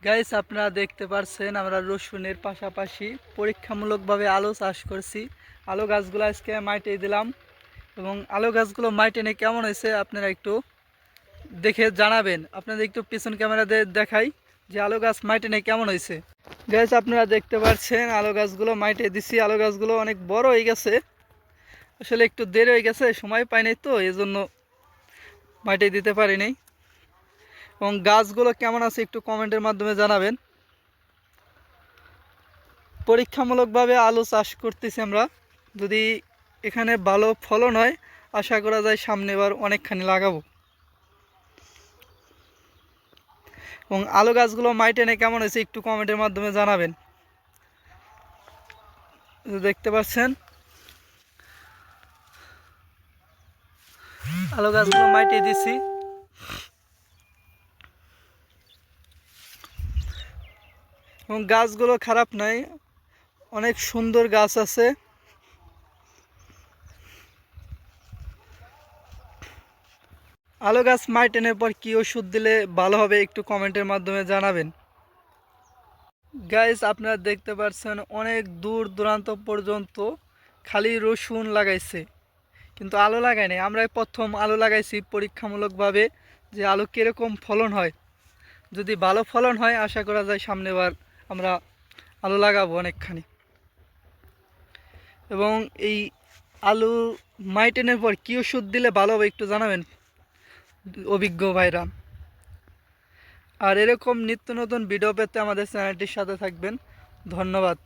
Guys, আপনারা দেখতে পাচ্ছেন আমরা রসুনের পাশাপাশি পরীক্ষামূলকভাবে আলু চাষ করছি। আলু গাছগুলো আজকে মাইটে দিলাম এবং আলু গাছগুলো মাইটে নিয়ে কেমন হয়েছে আপনারা একটু দেখে জানাবেন। আপনাদের একটু পিছন ক্যামেরা দিয়ে দেখাই যে আলু গাছ মাইটে নিয়ে কেমন হয়েছে। গাইস, আপনারা দেখতে পাচ্ছেন আলু গাছগুলো মাইটে দিছি। আলু গাছগুলো অনেক বড় হয়ে গেছে, আসলে একটু দেরি হয়ে গেছে, সময় পাইনি তো এজন্য মাইটে দিতে পারিনি। এবং গাছগুলো কেমন আছে একটু কমেন্টের মাধ্যমে জানাবেন। পরীক্ষামূলকভাবে আলু চাষ করতেছি আমরা, যদি এখানে ভালো ফলন হয় আশা করা যায় সামনেবার অনেকখানি লাগাবো। এবং আলু গাছগুলো মাইটে এনে কেমন হয়েছে একটু কমেন্টের মাধ্যমে জানাবেন। দেখতে পাচ্ছেন আলু গাছগুলো মাইটে দিছি এবং গাছগুলো খারাপ নয়, অনেক সুন্দর গাছ আছে। আলু গাছ মাইটেনের পর কী ওষুধ দিলে ভালো হবে একটু কমেন্টের মাধ্যমে জানাবেন। গাইস, আপনারা দেখতে পাচ্ছেন অনেক দূর দূরান্ত পর্যন্ত খালি রসুন লাগাইছে, কিন্তু আলু লাগায়নি। আমরা প্রথম আলু লাগাইছি পরীক্ষামূলকভাবে যে আলু কীরকম ফলন হয়। যদি ভালো ফলন হয় আশা করা যায় সামনেবার আমরা আলু লাগাবো অনেকখানি। এবং এই আলু মাইটেনের পর কী ওষুধ দিলে ভালো হবে একটু জানাবেন অভিজ্ঞ ভাইরা। আর এরকম নিত্য নতুন ভিডিও পেতে আমাদের চ্যানেলটির সাথে থাকবেন। ধন্যবাদ।